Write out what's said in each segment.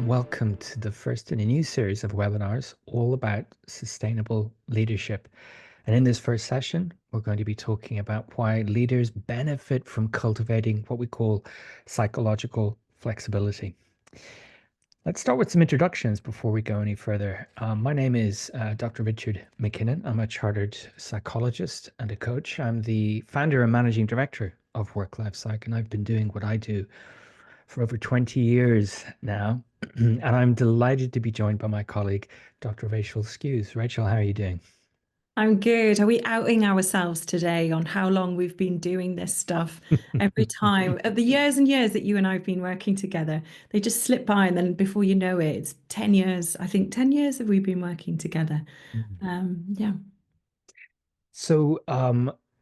and welcome to the first in a new series of webinars all about sustainable leadership. And in this first session, we're going to be talking about why leaders benefit from cultivating what we call psychological flexibility. Let's start with some introductions before we go any further. My name is Dr. Richard MacKinnon. I'm a chartered psychologist and a coach. I'm the founder and managing director of Work Life Psych, and I've been doing what I do for over 20 years now. And I'm delighted to be joined by my colleague, Dr. Rachael Skews. Rachael, how are you doing? I'm good. Are we outing ourselves today on how long we've been doing this stuff every time? The years and years that you and I have been working together, they just slip by, and then before you know it, it's 10 years. I think 10 years have we been working together. Yeah. So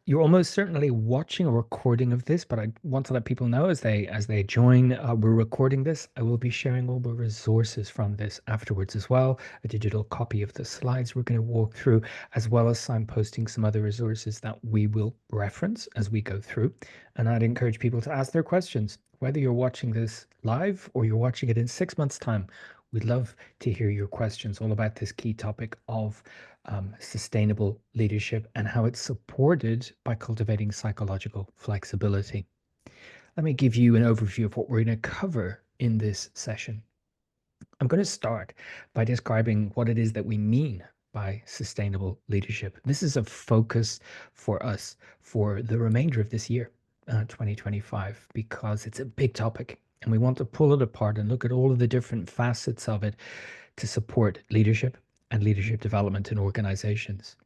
you're almost certainly watching a recording of this, but I want to let people know as they join, we're recording this. I will be sharing all the resources from this afterwards as well, a digital copy of the slides we're going to walk through, as well as signposting some other resources that we will reference as we go through. And I'd encourage people to ask their questions, whether you're watching this live or you're watching it in 6 months' time. We'd love to hear your questions all about this key topic of sustainable leadership and how it's supported by cultivating psychological flexibility. Let me give you an overview of what we're going to cover in this session. I'm going to start by describing what it is that we mean by sustainable leadership. This is a focus for us for the remainder of this year, 2025, because it's a big topic and we want to pull it apart and look at all of the different facets of it to support leadership and leadership development in organizations.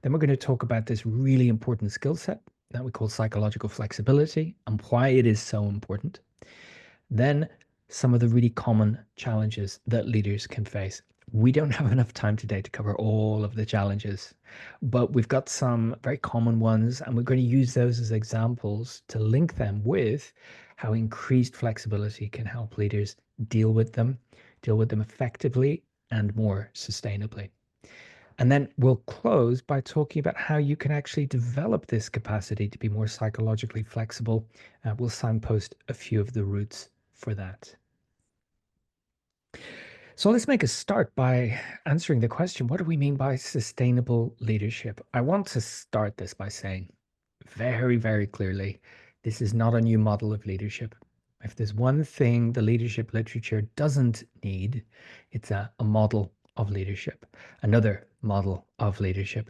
Then we're going to talk about this really important skill set that we call psychological flexibility and why it is so important. Then some of the really common challenges that leaders can face. We don't have enough time today to cover all of the challenges, but we've got some very common ones, and we're going to use those as examples to link them with how increased flexibility can help leaders deal with them effectively and more sustainably. And then we'll close by talking about how you can actually develop this capacity to be more psychologically flexible. We'll signpost a few of the routes for that. So let's make a start by answering the question, what do we mean by sustainable leadership? I want to start this by saying very, very clearly, this is not a new model of leadership. If there's one thing the leadership literature doesn't need, it's a model of leadership, another model of leadership.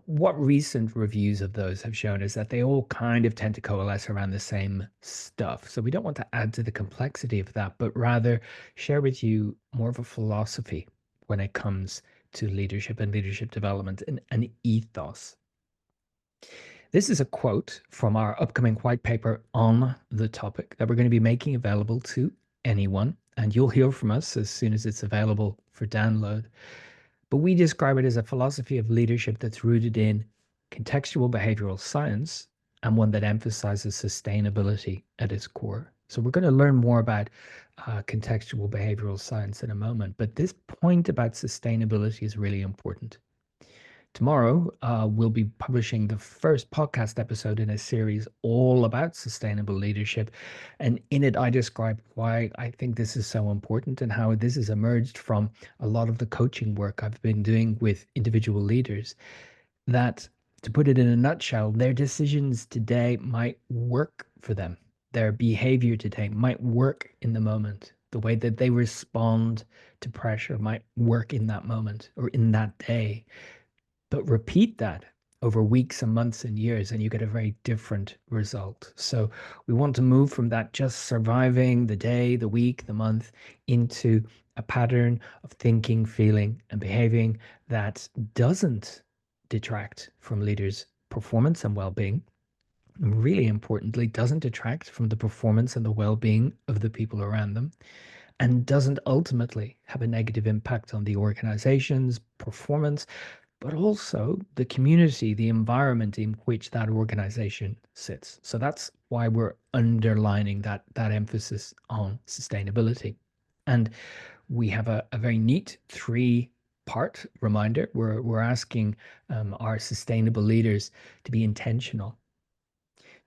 What recent reviews of those have shown is that they all kind of tend to coalesce around the same stuff. So we don't want to add to the complexity of that, but rather share with you more of a philosophy when it comes to leadership and leadership development and an ethos. This is a quote from our upcoming white paper on the topic that we're going to be making available to anyone, and you'll hear from us as soon as it's available for download. But we describe it as a philosophy of leadership that's rooted in contextual behavioral science and one that emphasizes sustainability at its core. So we're going to learn more about contextual behavioral science in a moment, but this point about sustainability is really important. Tomorrow, we'll be publishing the first podcast episode in a series all about sustainable leadership. And in it, I describe why I think this is so important and how this has emerged from a lot of the coaching work I've been doing with individual leaders. That, to put it in a nutshell, their decisions today might work for them. Their behavior today might work in the moment. The way that they respond to pressure might work in that moment or in that day. But repeat that over weeks and months and years, and you get a very different result. So we want to move from that just surviving the day, the week, the month into a pattern of thinking, feeling, and behaving that doesn't detract from leaders' performance and well-being. And really importantly, doesn't detract from the performance and the well-being of the people around them, and doesn't ultimately have a negative impact on the organization's performance, but also the community, the environment in which that organization sits. So that's why we're underlining that emphasis on sustainability. And we have a very neat three-part reminder. We're asking our sustainable leaders to be intentional,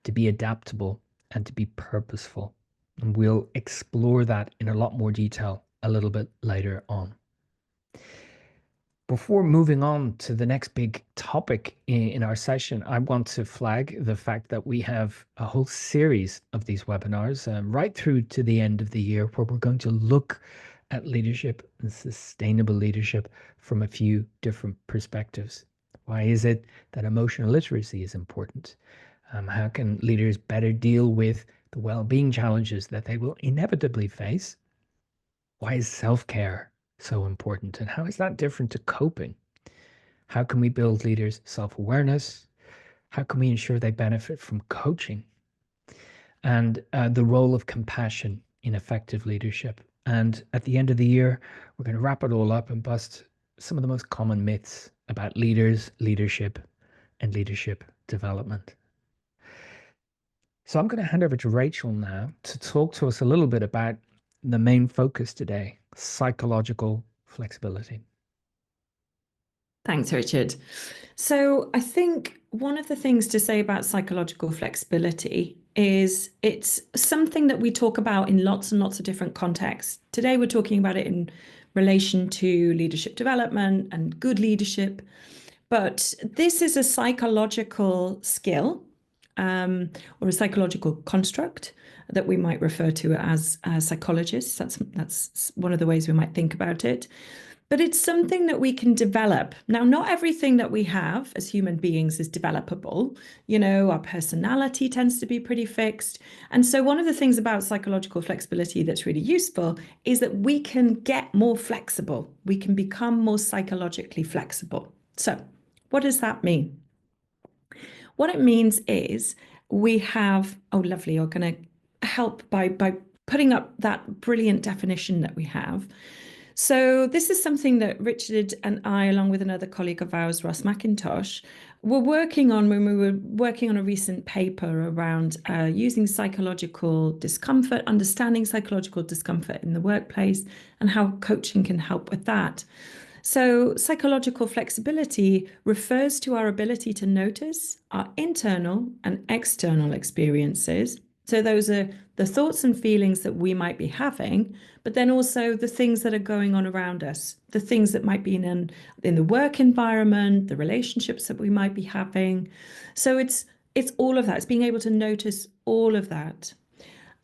to be adaptable, and to be purposeful. And we'll explore that in a lot more detail a little bit later on. Before moving on to the next big topic in our session, I want to flag the fact that we have a whole series of these webinars right through to the end of the year where we're going to look at leadership and sustainable leadership from a few different perspectives. Why is it that emotional literacy is important? How can leaders better deal with the well-being challenges that they will inevitably face? Why is self-care so important? And how is that different to coping? How can we build leaders' self-awareness? How can we ensure they benefit from coaching? And the role of compassion in effective leadership. And at the end of the year, we're going to wrap it all up and bust some of the most common myths about leaders, leadership, and leadership development. So I'm going to hand over to Rachael now to talk to us a little bit about the main focus today, psychological flexibility. Thanks, Richard. So I think one of the things to say about psychological flexibility is it's something that we talk about in lots and lots of different contexts. Today, we're talking about it in relation to leadership development and good leadership. But this is a psychological skill or a psychological construct that we might refer to as psychologists. That's one of the ways we might think about it. But it's something that we can develop. Now, not everything that we have as human beings is developable. You know, our personality tends to be pretty fixed. And so one of the things about psychological flexibility that's really useful is that we can get more flexible. We can become more psychologically flexible. So what does that mean? What it means is we have, oh, lovely, you're going to help by putting up that brilliant definition that we have. So this is something that Richard and I, along with another colleague of ours, Ross McIntosh, were working on when we were working on a recent paper around using psychological discomfort, understanding psychological discomfort in the workplace, and how coaching can help with that. So psychological flexibility refers to our ability to notice our internal and external experiences. So those are the thoughts and feelings that we might be having, but then also the things that are going on around us, the things that might be in the work environment, the relationships that we might be having. So it's all of that. It's being able to notice all of that.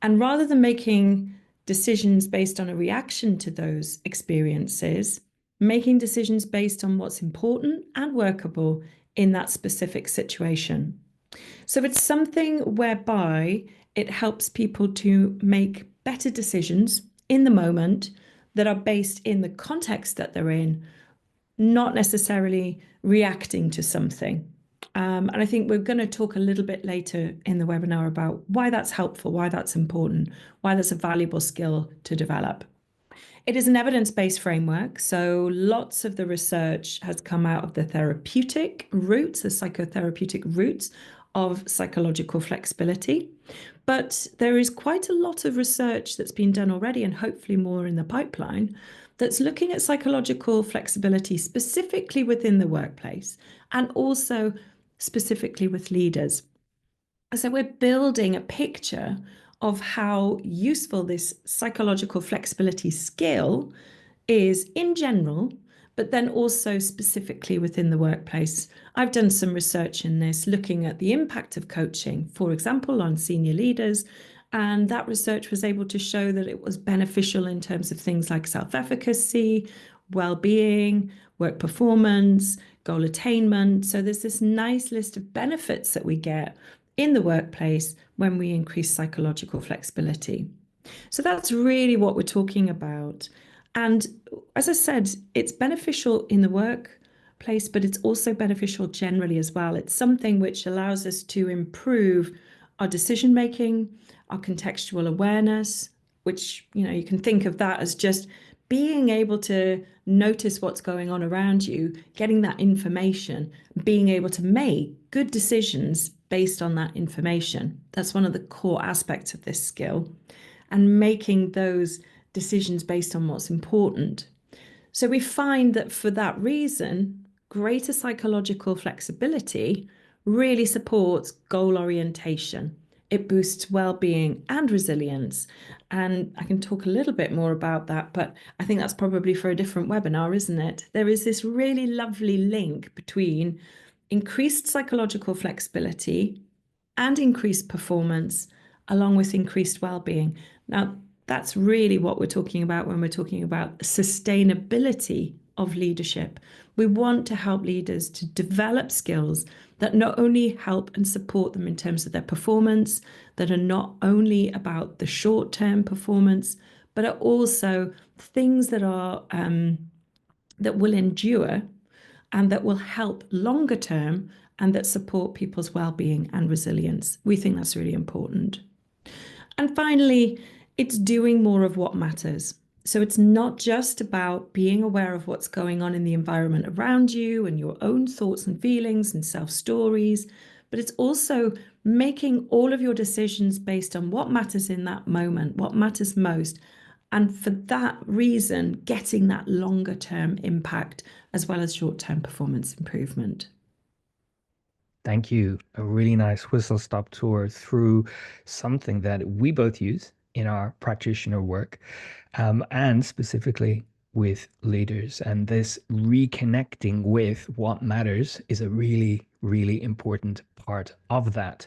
And rather than making decisions based on a reaction to those experiences, making decisions based on what's important and workable in that specific situation. So it's something whereby it helps people to make better decisions in the moment that are based in the context that they're in, not necessarily reacting to something. And I think we're going to talk a little bit later in the webinar about why that's helpful, why that's important, why that's a valuable skill to develop. It is an evidence-based framework, so lots of the research has come out of the therapeutic roots, the psychotherapeutic roots of psychological flexibility. But there is quite a lot of research that's been done already, and hopefully more in the pipeline, that's looking at psychological flexibility specifically within the workplace and also specifically with leaders. So we're building a picture of how useful this psychological flexibility skill is in general, but then also specifically within the workplace. I've done some research in this, looking at the impact of coaching, for example, on senior leaders. And that research was able to show that it was beneficial in terms of things like self-efficacy, well-being, work performance, goal attainment. So there's this nice list of benefits that we get in the workplace when we increase psychological flexibility. So that's really what we're talking about. And as I said, it's beneficial in the workplace, but it's also beneficial generally as well. It's something which allows us to improve our decision making, our contextual awareness, which, you know, you can think of that as just being able to notice what's going on around you, getting that information, being able to make good decisions based on that information. That's one of the core aspects of this skill, and making those decisions based on what's important. So we find that for that reason, greater psychological flexibility really supports goal orientation. it boosts well-being and resilience. And I can talk a little bit more about that, but I think that's probably for a different webinar, isn't it? There is this really lovely link between increased psychological flexibility and increased performance, along with increased well-being. Now, that's really what we're talking about when we're talking about sustainability of leadership. We want to help leaders to develop skills that not only help and support them in terms of their performance, that are not only about the short-term performance, but are also things that are that will endure and that will help longer term and that support people's well-being and resilience. We think that's really important. And finally, it's doing more of what matters. So it's not just about being aware of what's going on in the environment around you and your own thoughts and feelings and self stories, but it's also making all of your decisions based on what matters in that moment, what matters most. And for that reason, getting that longer term impact as well as short term performance improvement. Thank you. A really nice whistle stop tour through something that we both use in our practitioner work, and specifically with leaders. And this reconnecting with what matters is a really, really important part of that.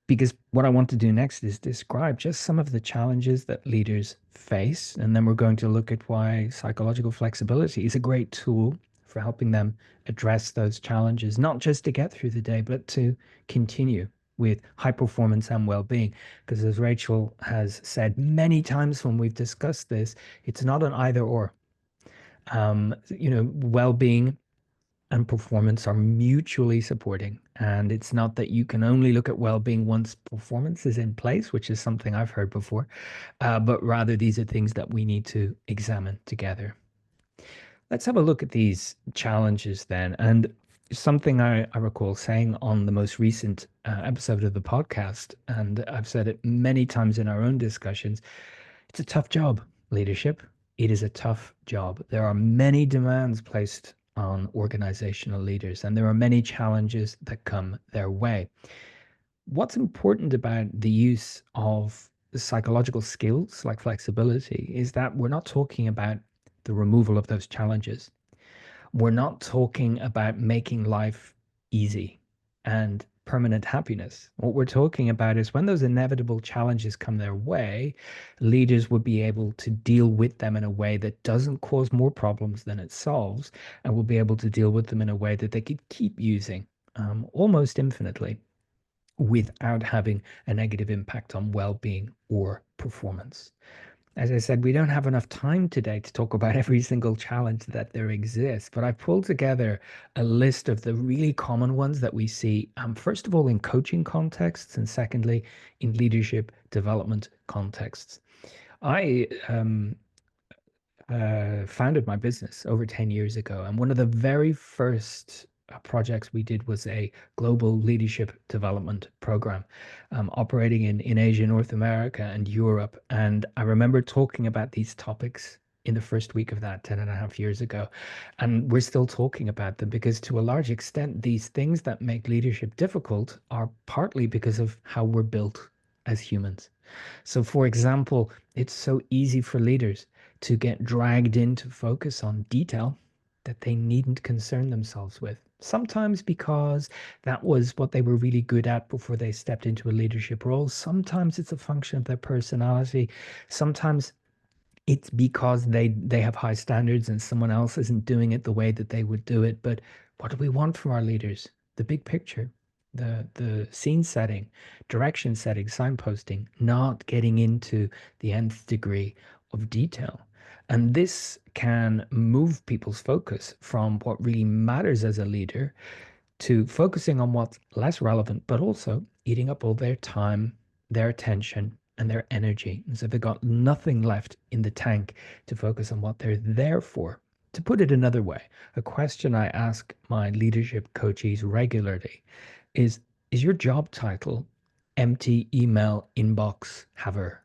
Because what I want to do next is describe just some of the challenges that leaders face. And then we're going to look at why psychological flexibility is a great tool for helping them address those challenges, not just to get through the day, but to continue with high performance and well-being. Because as Rachel has said many times when we've discussed this, it's not an either or. Well-being and performance are mutually supporting. And it's not that you can only look at well-being once performance is in place, which is something I've heard before, but rather these are things that we need to examine together. Let's have a look at these challenges then. And something I recall saying on the most recent episode of the podcast, and I've said it many times in our own discussions, it's a tough job, leadership. It is a tough job. There are many demands placed on organizational leaders, and there are many challenges that come their way. What's important about the use of psychological skills like flexibility is that we're not talking about the removal of those challenges. We're not talking about making life easy and permanent happiness. What we're talking about is when those inevitable challenges come their way, leaders would be able to deal with them in a way that doesn't cause more problems than it solves, and will be able to deal with them in a way that they could keep using almost infinitely without having a negative impact on well-being or performance. As I said, we don't have enough time today to talk about every single challenge that there exists, but I've pulled together a list of the really common ones that we see, first of all, in coaching contexts, and secondly, in leadership development contexts. I founded my business over 10 years ago, and one of the very first projects we did was a global leadership development program operating in Asia, North America, and Europe. And I remember talking about these topics in the first week of that 10 and a half years ago. And we're still talking about them because, to a large extent, these things that make leadership difficult are partly because of how we're built as humans. So, for example, it's so easy for leaders to get dragged into focus on detail that they needn't concern themselves with. Sometimes because that was what they were really good at before they stepped into a leadership role. Sometimes it's a function of their personality. Sometimes it's because they have high standards and someone else isn't doing it the way that they would do it. But what do we want from our leaders? The big picture, the scene setting, direction setting, signposting, not getting into the nth degree of detail. And this can move people's focus from what really matters as a leader to focusing on what's less relevant, but also eating up all their time, their attention, and their energy. And so they've got nothing left in the tank to focus on what they're there for. To put it another way, a question I ask my leadership coaches regularly is Is your job title empty email inbox haver?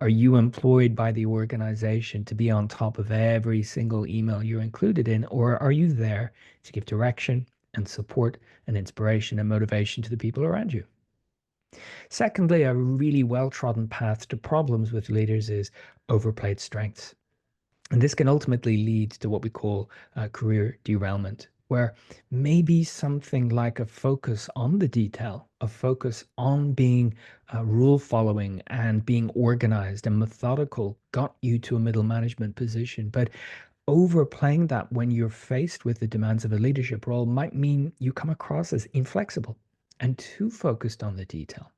Are you employed by the organization to be on top of every single email you're included in, or are you there to give direction and support and inspiration and motivation to the people around you? Secondly, a really well-trodden path to problems with leaders is overplayed strengths. And this can ultimately lead to what we call career derailment, where maybe something like a focus on the detail, a focus on being rule following and being organized and methodical got you to a middle management position. But overplaying that when you're faced with the demands of a leadership role might mean you come across as inflexible and too focused on the detail.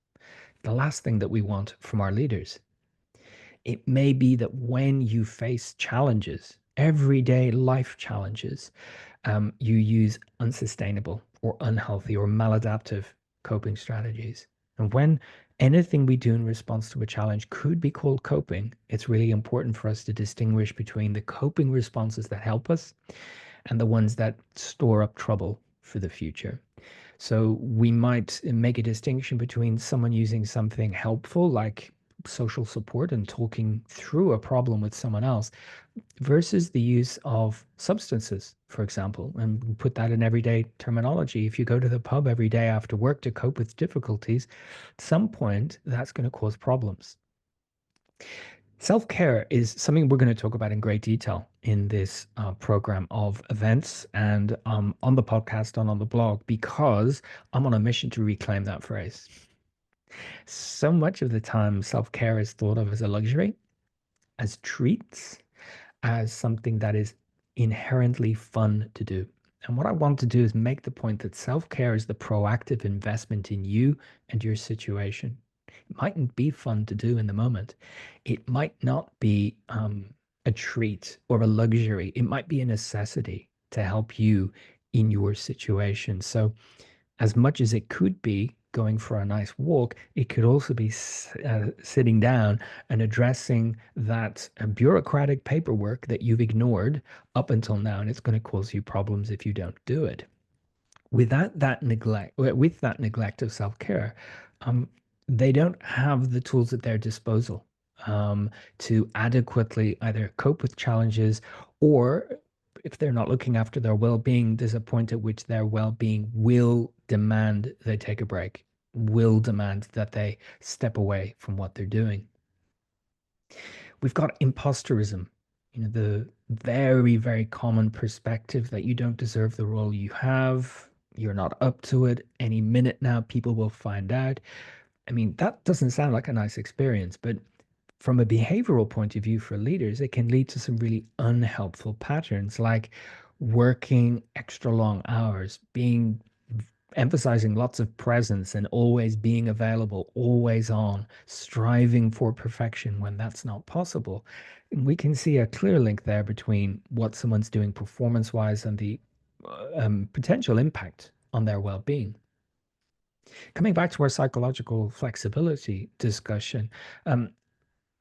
The last thing that we want from our leaders. It may be that when you face challenges, everyday life challenges, you use unsustainable or unhealthy or maladaptive coping strategies. And when anything we do in response to a challenge could be called coping, it's really important for us to distinguish between the coping responses that help us and the ones that store up trouble for the future. So we might make a distinction between someone using something helpful, like social support and talking through a problem with someone else, versus the use of substances, for example, and put that in everyday terminology. If you go to the pub every day after work to cope with difficulties, at some point that's going to cause problems. Self care is something we're going to talk about in great detail in this program of events and on the podcast and on the blog because I'm on a mission to reclaim that phrase. So much of the time, self care is thought of as a luxury, as treats, as something that is inherently fun to do. And what I want to do is make the point that self care is the proactive investment in you and your situation. It mightn't be fun to do in the moment. It might not be a treat or a luxury. It might be a necessity to help you in your situation. So, as much as it could be going for a nice walk, it could also be sitting down and addressing that bureaucratic paperwork that you've ignored up until now, and it's going to cause you problems if you don't do it. With that neglect of self-care, um, they don't have the tools at their disposal to adequately either cope with challenges or if they're not looking after their well-being, there's a point at which their well-being will demand they take a break, will demand that they step away from what they're doing. We've got imposterism, the very, very common perspective that you don't deserve the role you have, you're not up to it. Any minute now, people will find out. I mean, that doesn't sound like a nice experience, but from a behavioral point of view for leaders, it can lead to some really unhelpful patterns like working extra long hours, being emphasizing lots of presence and always being available, always on, striving for perfection when that's not possible. We can see a clear link there between what someone's doing performance wise and the potential impact on their well being. Coming back to our psychological flexibility discussion, um,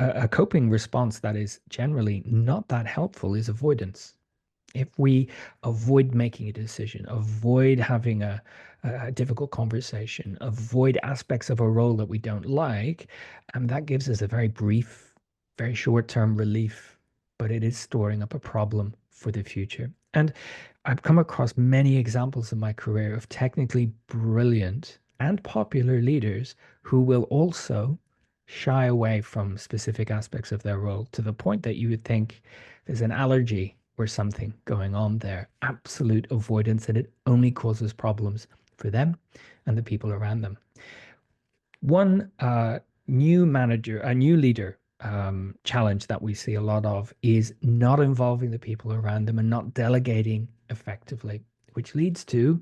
a coping response that is generally not that helpful is avoidance. If we avoid making a decision, avoid having a difficult conversation, avoid aspects of a role that we don't like, and that gives us a very brief, very short-term relief, but it is storing up a problem for the future. And I've come across many examples in my career of technically brilliant and popular leaders who will also shy away from specific aspects of their role to the point that you would think there's an allergy or something going on there. Absolute avoidance, and it only causes problems for them and the people around them. One a new leader challenge that we see a lot of is not involving the people around them and not delegating effectively, which leads to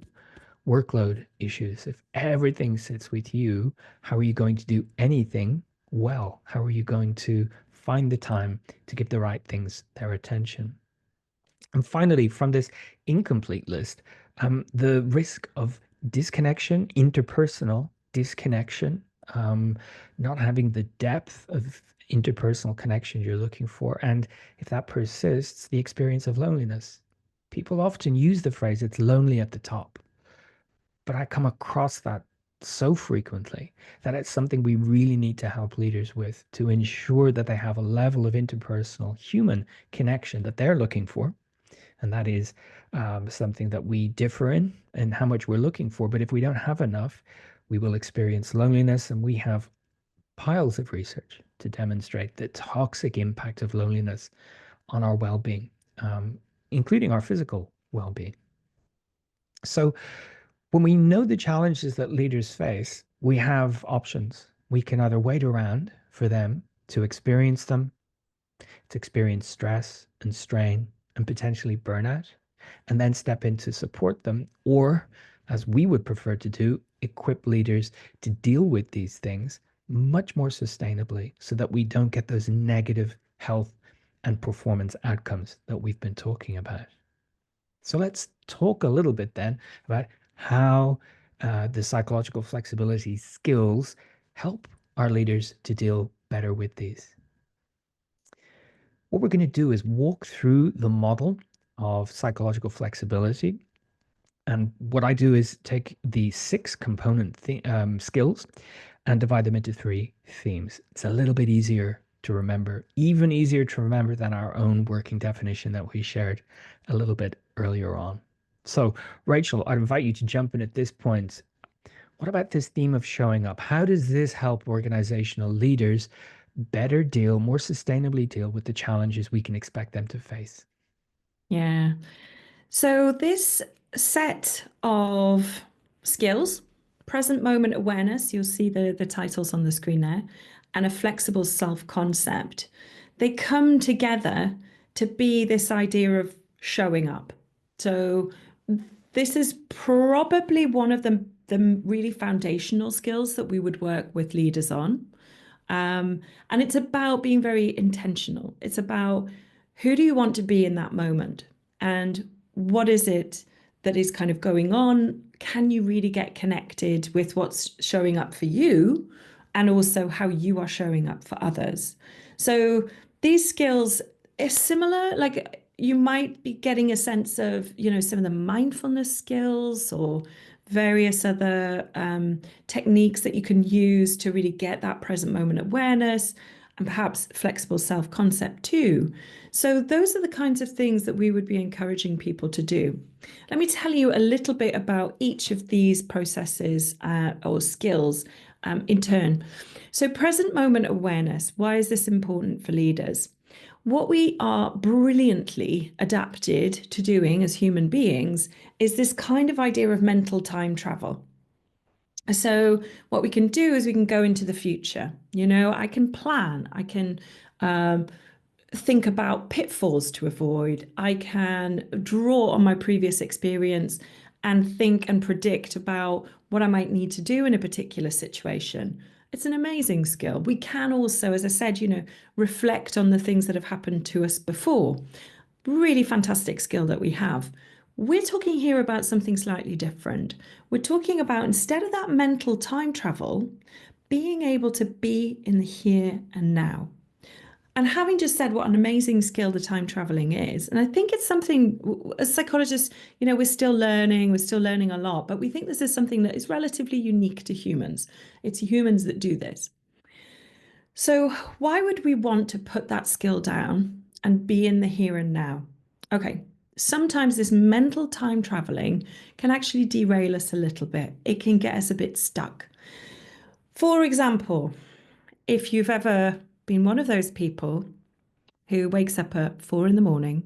workload issues. If everything sits with you, how are you going to do anything well? How are you going to find the time to give the right things their attention? And finally, from this incomplete list, the risk of disconnection, interpersonal disconnection, not having the depth of interpersonal connection you're looking for. And if that persists, the experience of loneliness. People often use the phrase, it's lonely at the top. But I come across that so frequently that it's something we really need to help leaders with to ensure that they have a level of interpersonal human connection that they're looking for. And that is something that we differ in and how much we're looking for. But if we don't have enough, We will experience loneliness, and we have piles of research to demonstrate the toxic impact of loneliness on our well-being, um, including our physical well-being. So when we know the challenges that leaders face, we have options. We can either wait around for them to experience them, to experience stress and strain and potentially burnout, and then step in to support them, or, as we would prefer to do, equip leaders to deal with these things much more sustainably so that we don't get those negative health and performance outcomes that we've been talking about. So let's talk a little bit then about how the psychological flexibility skills help our leaders to deal better with these. What we're going to do is walk through the model of psychological flexibility. And what I do is take the six component skills and divide them into three themes. It's a little bit easier to remember, even easier to remember than our own working definition that we shared a little bit earlier on. So, Rachel, I'd invite you to jump in at this point. What about this theme of showing up? How does this help organizational leaders better deal, more sustainably deal with the challenges we can expect them to face? Yeah. So this set of skills, present moment awareness, you'll see the titles on the screen there, and a flexible self-concept, they come together to be this idea of showing up. So this is probably one of the really foundational skills that we would work with leaders on. And it's about being very intentional. It's about who do you want to be in that moment? And what is it that is kind of going on? Can you really get connected with what's showing up for you and also how you are showing up for others? So these skills are similar, like you might be getting a sense of, some of the mindfulness skills or various other techniques that you can use to really get that present moment awareness and perhaps flexible self-concept too. So those are the kinds of things that we would be encouraging people to do. Let me tell you a little bit about each of these processes or skills in turn. So present moment awareness, why is this important for leaders? What we are brilliantly adapted to doing as human beings is this kind of idea of mental time travel. So what we can do is we can go into the future. I can plan, I can think about pitfalls to avoid. I can draw on my previous experience and think and predict about what I might need to do in a particular situation. It's an amazing skill. We can also, as I said, reflect on the things that have happened to us before. Really fantastic skill that we have. We're talking here about something slightly different. We're talking about, instead of that mental time travel, being able to be in the here and now. And having just said what an amazing skill the time traveling is, and I think it's something, as psychologists, we're still learning a lot, but we think this is something that is relatively unique to humans. It's humans that do this. So why would we want to put that skill down and be in the here and now? Okay, sometimes this mental time traveling can actually derail us a little bit. It can get us a bit stuck. For example, if you've ever been one of those people who wakes up at 4 a.m.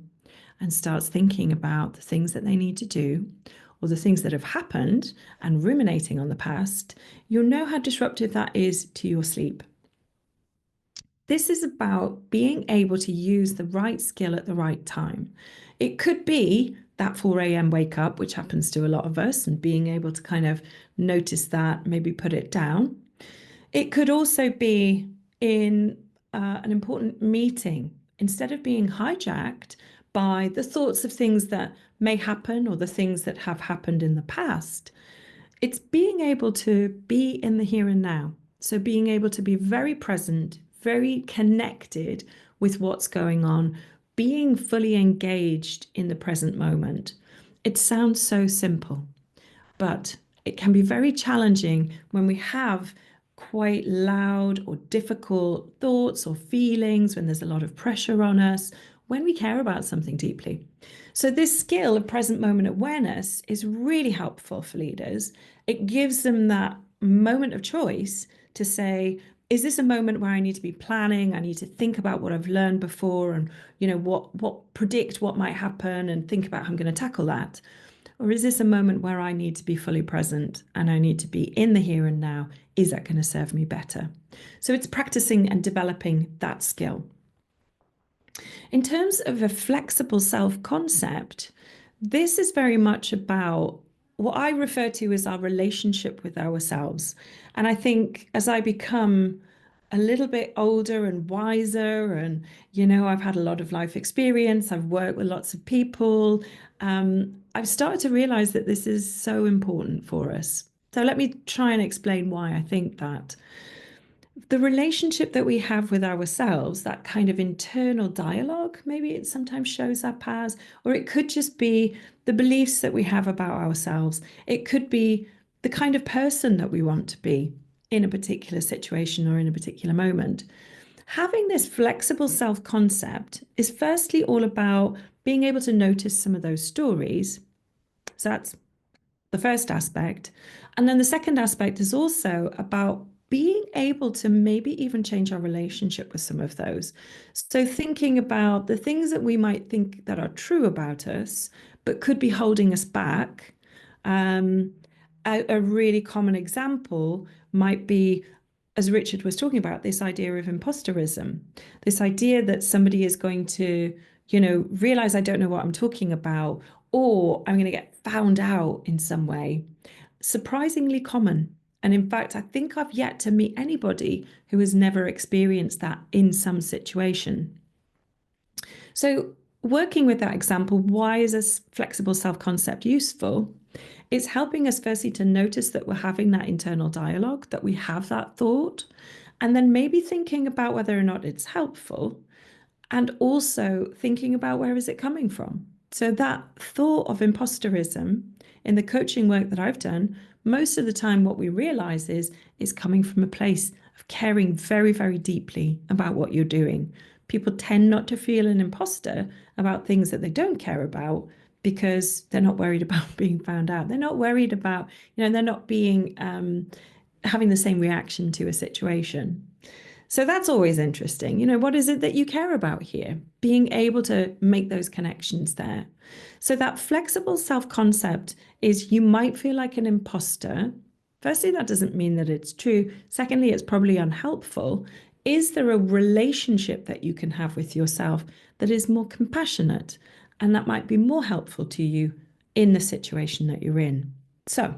and starts thinking about the things that they need to do or the things that have happened and ruminating on the past, you'll know how disruptive that is to your sleep. This is about being able to use the right skill at the right time. It could be that 4 a.m. wake up, which happens to a lot of us, and being able to kind of notice that, maybe put it down. It could also be in an important meeting, instead of being hijacked by the thoughts of things that may happen or the things that have happened in the past. It's being able to be in the here and now. So being able to be very present, very connected with what's going on, being fully engaged in the present moment. It sounds so simple, but it can be very challenging when we have quite loud or difficult thoughts or feelings, when there's a lot of pressure on us, when we care about something deeply. So this skill of present moment awareness is really helpful for leaders. It gives them that moment of choice to say, is this a moment where I need to be planning? I need to think about what I've learned before and, what predict what might happen and think about how I'm going to tackle that. Or is this a moment where I need to be fully present and I need to be in the here and now? Is that going to serve me better? So it's practicing and developing that skill. In terms of a flexible self concept, this is very much about what I refer to as our relationship with ourselves. And I think as I become a little bit older and wiser, and I've had a lot of life experience, I've worked with lots of people, I've started to realize that this is so important for us. So let me try and explain why I think that the relationship that we have with ourselves, that kind of internal dialogue, maybe it sometimes shows up as, or it could just be the beliefs that we have about ourselves. It could be the kind of person that we want to be in a particular situation or in a particular moment. Having this flexible self concept is firstly all about being able to notice some of those stories. So that's the first aspect. And then the second aspect is also about being able to maybe even change our relationship with some of those. So thinking about the things that we might think that are true about us, but could be holding us back. Um, a really common example might be, as Richard was talking about, this idea of imposterism, this idea that somebody is going to, realize I don't know what I'm talking about, or I'm going to get found out in some way. Surprisingly common. And in fact, I think I've yet to meet anybody who has never experienced that in some situation. So, working with that example, why is this flexible self concept useful? It's helping us firstly to notice that we're having that internal dialogue, that we have that thought, and then maybe thinking about whether or not it's helpful, and also thinking about where is it coming from. So that thought of imposterism in the coaching work that I've done, most of the time what we realize is coming from a place of caring very, very deeply about what you're doing. People tend not to feel an imposter about things that they don't care about because they're not worried about being found out. They're not worried about, they're not being having the same reaction to a situation. So that's always interesting. What is it that you care about here? Being able to make those connections there. So that flexible self-concept is you might feel like an imposter. Firstly, that doesn't mean that it's true. Secondly, it's probably unhelpful. Is there a relationship that you can have with yourself that is more compassionate and that might be more helpful to you in the situation that you're in? So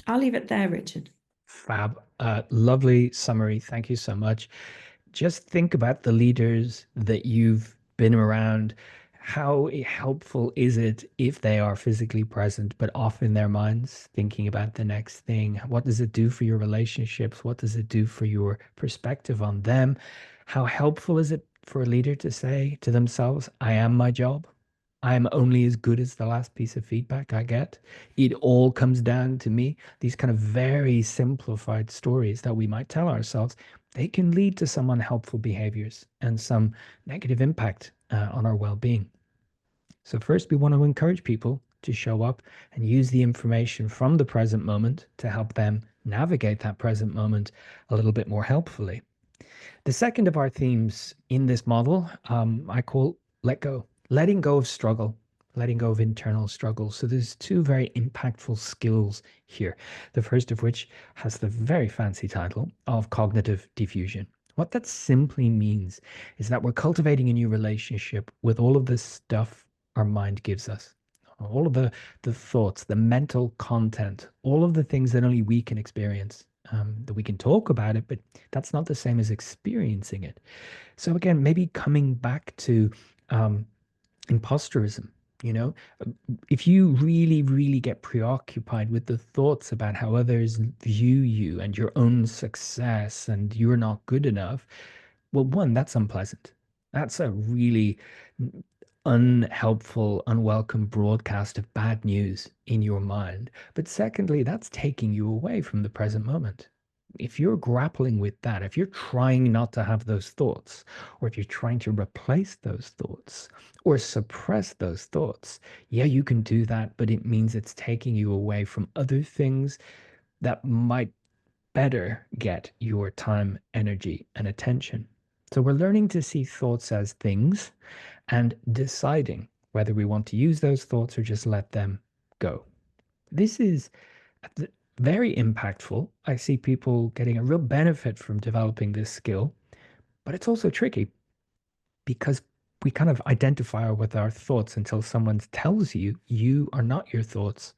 I'll leave it there, Richard. Fab. Lovely summary. Thank you so much. Just think about the leaders that you've been around. How helpful is it if they are physically present, but off in their minds, thinking about the next thing? What does it do for your relationships? What does it do for your perspective on them? How helpful is it for a leader to say to themselves, I am my job? I am only as good as the last piece of feedback I get. It all comes down to me. These kind of very simplified stories that we might tell ourselves, they can lead to some unhelpful behaviors and some negative impact on our well-being. So first, we want to encourage people to show up and use the information from the present moment to help them navigate that present moment a little bit more helpfully. The second of our themes in this model, I call let go, letting go of struggle, letting go of internal struggle. So there's two very impactful skills here. The first of which has the very fancy title of cognitive diffusion. What that simply means is that we're cultivating a new relationship with all of the stuff our mind gives us. All of the thoughts, the mental content, all of the things that only we can experience, that we can talk about it, but that's not the same as experiencing it. So again, maybe coming back to imposterism, you know, if you really, really get preoccupied with the thoughts about how others view you and your own success and you're not good enough, well, one, that's unpleasant. That's a really unhelpful, unwelcome broadcast of bad news in your mind. But secondly, that's taking you away from the present moment. If you're grappling with that, if you're trying not to have those thoughts, or if you're trying to replace those thoughts or suppress those thoughts, yeah, you can do that, but it means it's taking you away from other things that might better get your time, energy, and attention. So we're learning to see thoughts as things and deciding whether we want to use those thoughts or just let them go. This is very impactful. I see people getting a real benefit from developing this skill, but it's also tricky because we kind of identify with our thoughts until someone tells you you are not your thoughts.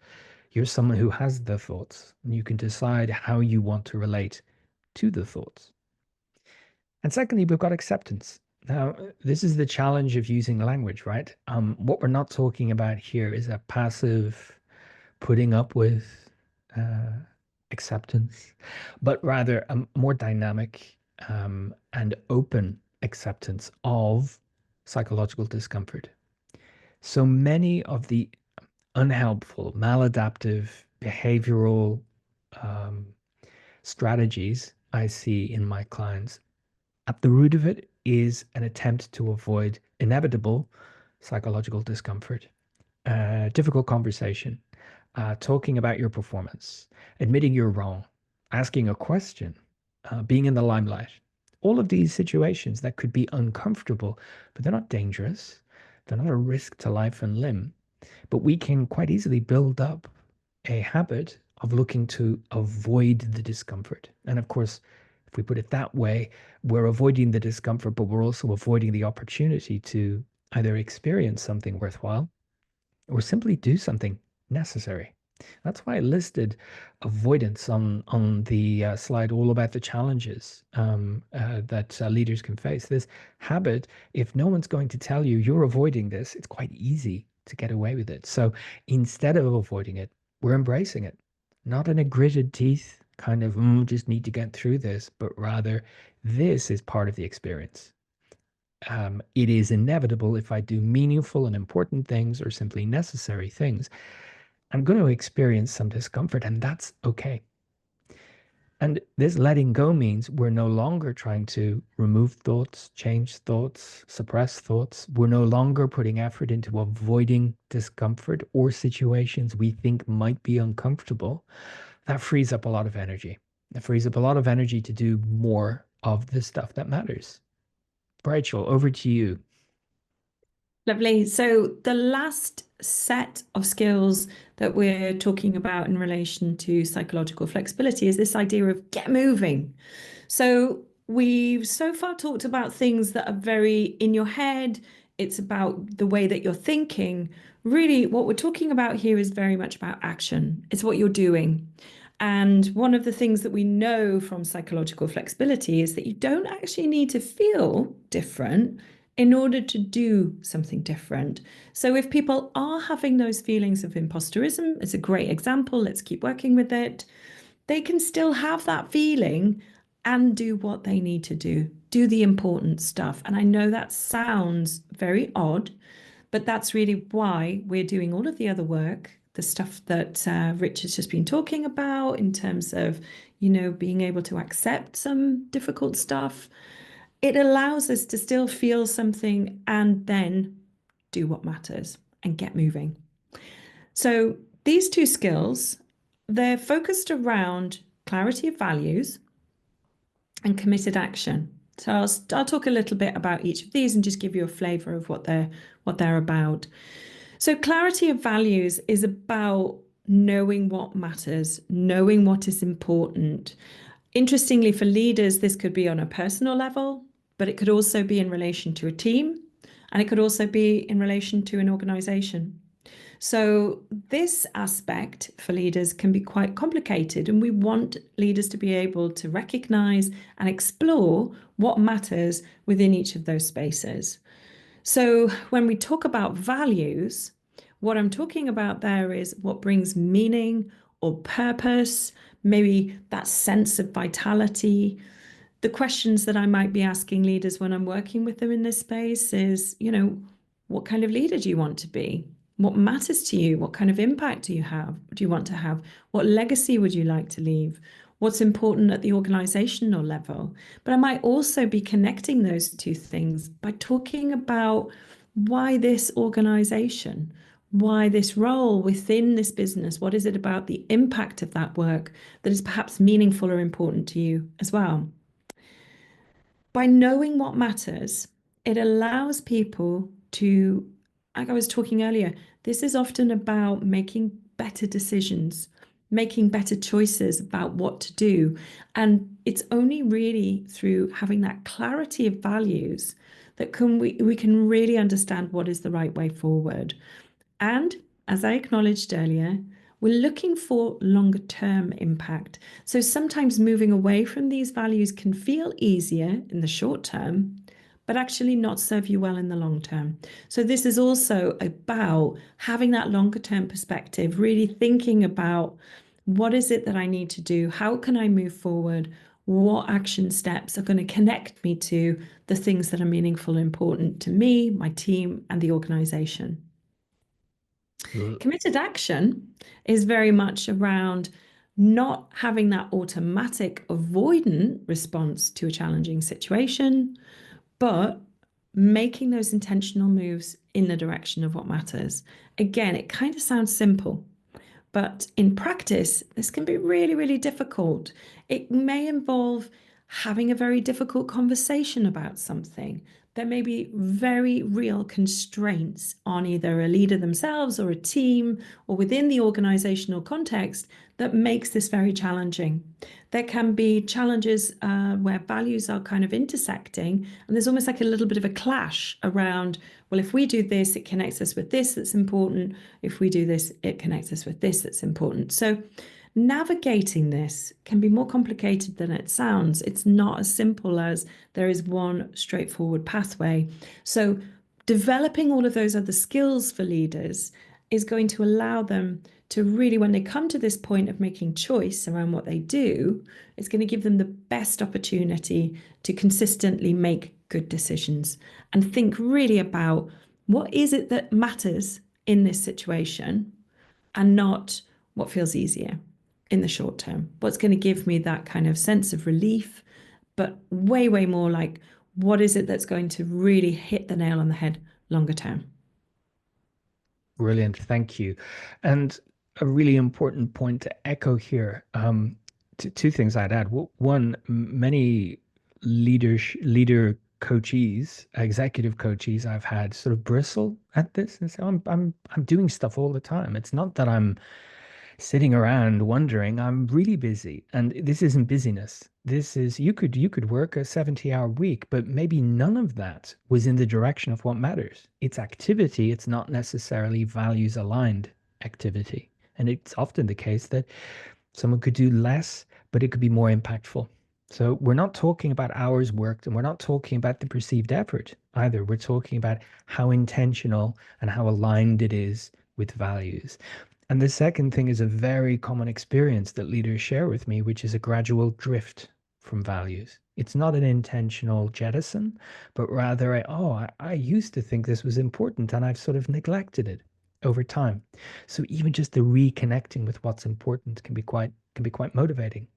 You're someone who has the thoughts, and you can decide how you want to relate to the thoughts. And secondly, we've got acceptance. Now, this is the challenge of using language, right? What we're not talking about here is a passive putting up with uh, acceptance, but rather a more dynamic and open acceptance of psychological discomfort. So many of the unhelpful, maladaptive, behavioral um, strategies I see in my clients, at the root of it is an attempt to avoid inevitable psychological discomfort, difficult conversation, talking about your performance, admitting you're wrong, asking a question, being in the limelight. All of these situations that could be uncomfortable, but they're not dangerous. They're not a risk to life and limb. But we can quite easily build up a habit of looking to avoid the discomfort. And of course, if we put it that way, we're avoiding the discomfort, but we're also avoiding the opportunity to either experience something worthwhile or simply do something necessary. That's why I listed avoidance on the slide, all about the challenges that leaders can face. This habit, if no one's going to tell you you're avoiding this, it's quite easy to get away with it. So instead of avoiding it, we're embracing it, not in a gritted teeth kind of just need to get through this, but rather this is part of the experience. It is inevitable if I do meaningful and important things or simply necessary things. I'm going to experience some discomfort, and that's okay. And this letting go means we're no longer trying to remove thoughts, change thoughts, suppress thoughts. We're no longer putting effort into avoiding discomfort or situations we think might be uncomfortable. That frees up a lot of energy. That frees up a lot of energy to do more of the stuff that matters. Rachel, over to you. Lovely. So the last set of skills that we're talking about in relation to psychological flexibility is this idea of get moving. So we've so far talked about things that are very in your head. It's about the way that you're thinking. Really, what we're talking about here is very much about action. It's what you're doing. And one of the things that we know from psychological flexibility is that you don't actually need to feel different in order to do something different. So if people are having those feelings of imposterism, it's a great example. Let's keep working with it. They can still have that feeling and do what they need to do the important stuff. And I know that sounds very odd, but that's really why we're doing all of the other work, the stuff that Rich has just been talking about in terms of, being able to accept some difficult stuff. It allows us to still feel something and then do what matters and get moving. So these two skills, they're focused around clarity of values and committed action. So I'll talk a little bit about each of these and just give you a flavor of what they're about. So clarity of values is about knowing what matters, knowing what is important. Interestingly, for leaders, this could be on a personal level, but it could also be in relation to a team, and it could also be in relation to an organization. So this aspect for leaders can be quite complicated, and we want leaders to be able to recognize and explore what matters within each of those spaces. So when we talk about values, what I'm talking about there is what brings meaning or purpose, maybe that sense of vitality. The questions that I might be asking leaders when I'm working with them in this space is, what kind of leader do you want to be? What matters to you? What kind of impact do you want to have? What legacy would you like to leave? What's important at the organizational level? But I might also be connecting those two things by talking about why this organization, why this role within this business, what is it about the impact of that work that is perhaps meaningful or important to you as well? By knowing what matters, it allows people to, like I was talking earlier, this is often about making better decisions, making better choices about what to do. And it's only really through having that clarity of values that we can really understand what is the right way forward. And as I acknowledged earlier, we're looking for longer term impact. So sometimes moving away from these values can feel easier in the short term, but actually not serve you well in the long term. So this is also about having that longer term perspective, really thinking about what is it that I need to do? How can I move forward? What action steps are going to connect me to the things that are meaningful and important to me, my team, and the organization? Committed action is very much around not having that automatic avoidant response to a challenging situation, but making those intentional moves in the direction of what matters. Again, it kind of sounds simple, but in practice, this can be really, really difficult. It may involve having a very difficult conversation about something. There may be very real constraints on either a leader themselves or a team or within the organizational context that makes this very challenging. There can be challenges where values are kind of intersecting, and there's almost like a little bit of a clash around, well, if we do this, it connects us with this that's important. If we do this, it connects us with this that's important. So navigating this can be more complicated than it sounds. It's not as simple as there is one straightforward pathway. So developing all of those other skills for leaders is going to allow them to really, when they come to this point of making choice around what they do, it's going to give them the best opportunity to consistently make good decisions and think really about what is it that matters in this situation and not what feels easier in the short term. What's going to give me that kind of sense of relief, but way, way more like what is it that's going to really hit the nail on the head longer term? Brilliant, thank you. And a really important point to echo here. Two things I'd add. One, many leader coachees, executive coachees I've had sort of bristle at this and say, "Oh, I'm doing stuff all the time. It's not that I'm sitting around wondering, I'm really busy." And this isn't busyness. This is you could work a 70-hour week, but maybe none of that was in the direction of what matters. It's activity, it's not necessarily values aligned activity. And it's often the case that someone could do less, but it could be more impactful. So we're not talking about hours worked and we're not talking about the perceived effort either. We're talking about how intentional and how aligned it is with values. And the second thing is a very common experience that leaders share with me, which is a gradual drift from values. It's not an intentional jettison, but rather, I used to think this was important and I've sort of neglected it over time. So even just the reconnecting with what's important can be quite motivating.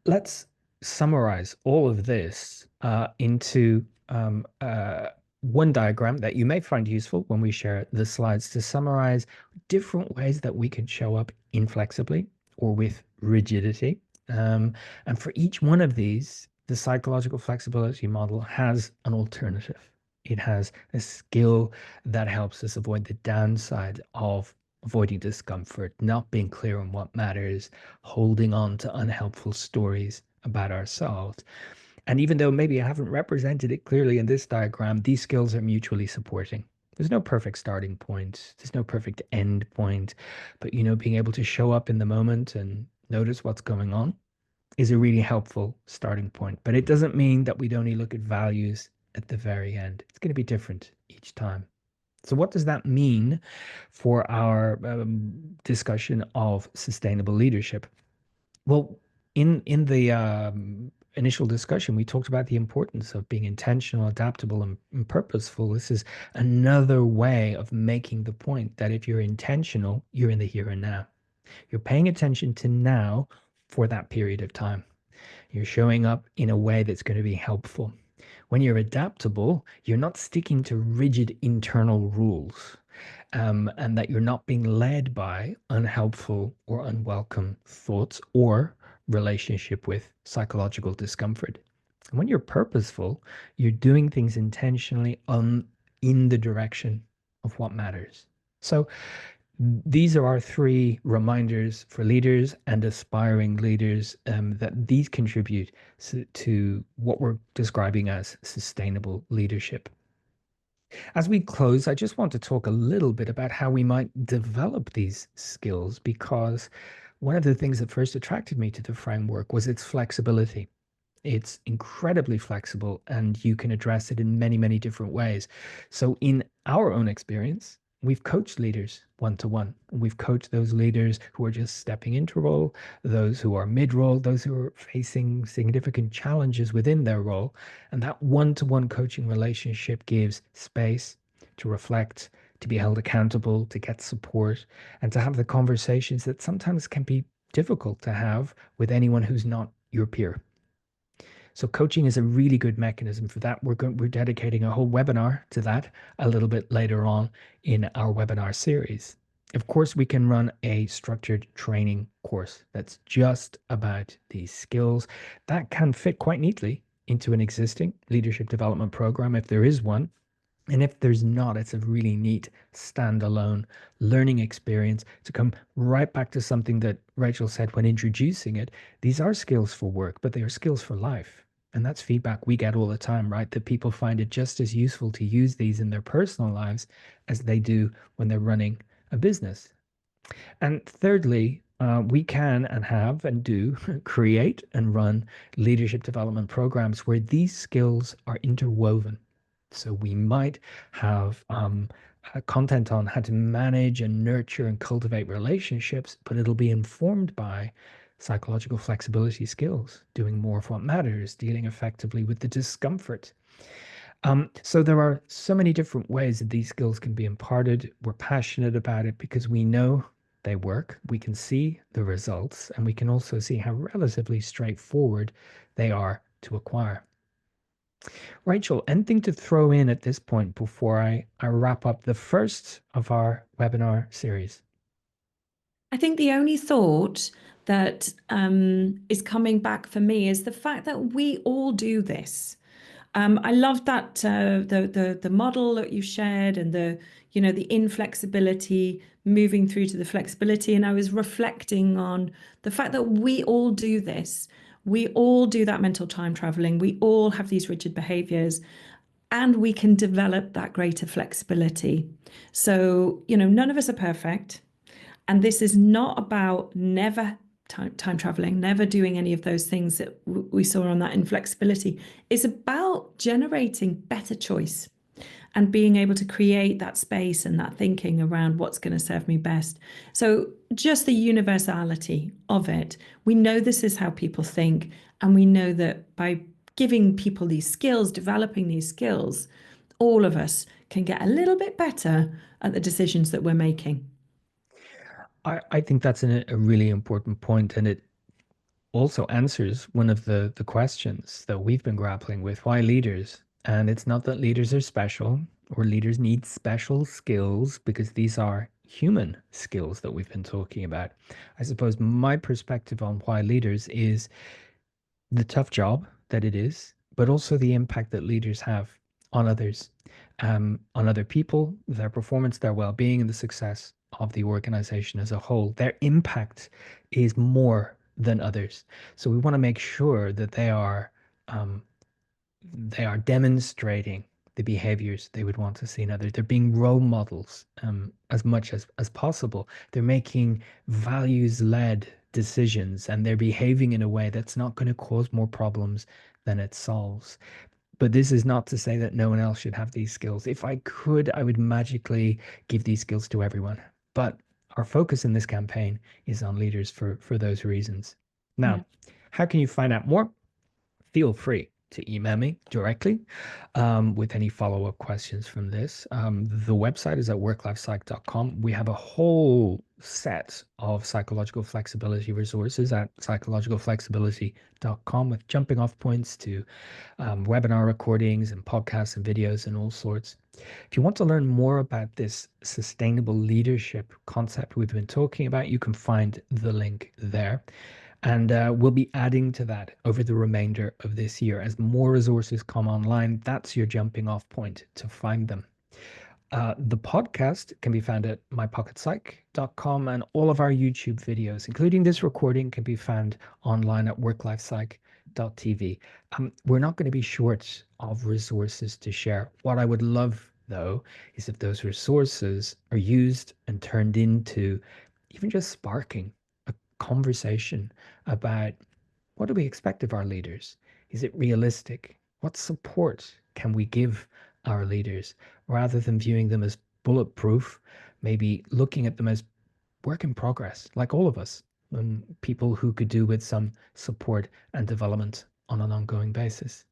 Let's summarize all of this into one diagram that you may find useful when we share the slides to summarize different ways that we can show up inflexibly or with rigidity. And for each one of these, the psychological flexibility model has an alternative. It has a skill that helps us avoid the downside of avoiding discomfort, not being clear on what matters, holding on to unhelpful stories about ourselves. And even though maybe I haven't represented it clearly in this diagram, these skills are mutually supporting. There's no perfect starting point. There's no perfect end point. But, being able to show up in the moment and notice what's going on is a really helpful starting point. But it doesn't mean that we'd only look at values at the very end. It's going to be different each time. So what does that mean for our discussion of sustainable leadership? Well, in the initial discussion, we talked about the importance of being intentional, adaptable, and purposeful. This is another way of making the point that if you're intentional, you're in the here and now. You're paying attention to now for that period of time. You're showing up in a way that's going to be helpful. When you're adaptable, you're not sticking to rigid internal rules. and that you're not being led by unhelpful or unwelcome thoughts or relationship with psychological discomfort. And when you're purposeful, you're doing things intentionally in the direction of what matters. So these are our three reminders for leaders and aspiring leaders, that these contribute to what we're describing as sustainable leadership. As we close, I just want to talk a little bit about how we might develop these skills, because one of the things that first attracted me to the framework was its flexibility. It's incredibly flexible and you can address it in many, many different ways. So, in our own experience, we've coached leaders one to one. We've coached those leaders who are just stepping into role, those who are mid role, those who are facing significant challenges within their role. And that one to one coaching relationship gives space to reflect, to be held accountable, to get support, and to have the conversations that sometimes can be difficult to have with anyone who's not your peer. So coaching is a really good mechanism for that. We're dedicating a whole webinar to that a little bit later on in our webinar series. Of course, we can run a structured training course that's just about these skills that can fit quite neatly into an existing leadership development program if there is one. And if there's not, it's a really neat standalone learning experience to come right back to something that Rachel said when introducing it. These are skills for work, but they are skills for life. And that's feedback we get all the time, right? That people find it just as useful to use these in their personal lives as they do when they're running a business. And thirdly, we can and have and do create and run leadership development programs where these skills are interwoven. So we might have content on how to manage and nurture and cultivate relationships, but it'll be informed by psychological flexibility skills, doing more of what matters, dealing effectively with the discomfort. So there are so many different ways that these skills can be imparted. We're passionate about it because we know they work. We can see the results, and we can also see how relatively straightforward they are to acquire. Rachel, anything to throw in at this point before I wrap up the first of our webinar series? I think the only thought that is coming back for me is the fact that we all do this. I love that the model that you shared and the inflexibility moving through to the flexibility. And I was reflecting on the fact that we all do this. We all do that mental time traveling. We all have these rigid behaviors and we can develop that greater flexibility. So, none of us are perfect. And this is not about never time traveling, never doing any of those things that we saw on that inflexibility. It's about generating better choice and being able to create that space and that thinking around what's going to serve me best. So, just the universality of it. We know this is how people think, and we know that by giving people these skills, developing these skills, all of us can get a little bit better at the decisions that we're making. I think that's a really important point, and it also answers one of the questions that we've been grappling with. Why leaders? And it's not that leaders are special or leaders need special skills, because these are human skills that we've been talking about. I suppose my perspective on why leaders is the tough job that it is, but also the impact that leaders have on others, on other people, their performance, their well-being, and the success of the organization as a whole. Their impact is more than others. So we want to make sure that they are demonstrating the behaviors they would want to see in others. They're being role models as much as possible. They're making values-led decisions and they're behaving in a way that's not going to cause more problems than it solves. But this is not to say that no one else should have these skills. If I could, I would magically give these skills to everyone. But our focus in this campaign is on leaders for those reasons. Yeah. Now, how can you find out more? Feel free to email me directly with any follow-up questions from this. The website is at worklifepsych.com. We have a whole set of psychological flexibility resources at psychologicalflexibility.com with jumping off points to webinar recordings and podcasts and videos and all sorts. If you want to learn more about this sustainable leadership concept we've been talking about, you can find the link there. And we'll be adding to that over the remainder of this year. As more resources come online, that's your jumping off point to find them. The podcast can be found at mypocketpsych.com, and all of our YouTube videos, including this recording, can be found online at worklifepsych.tv. We're not going to be short of resources to share. What I would love, though, is if those resources are used and turned into even just sparking a conversation about what do we expect of our leaders? Is it realistic? What support can we give our leaders rather than viewing them as bulletproof, maybe looking at them as work in progress, like all of us, and people who could do with some support and development on an ongoing basis.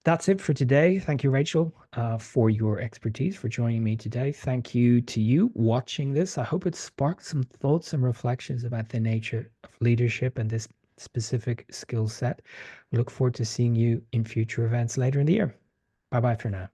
That's it for today. Thank you, Rachel, for your expertise, for joining me today. Thank you to you watching this. I hope it sparked some thoughts and reflections about the nature of leadership and this specific skill set. We look forward to seeing you in future events later in the year. Bye bye for now.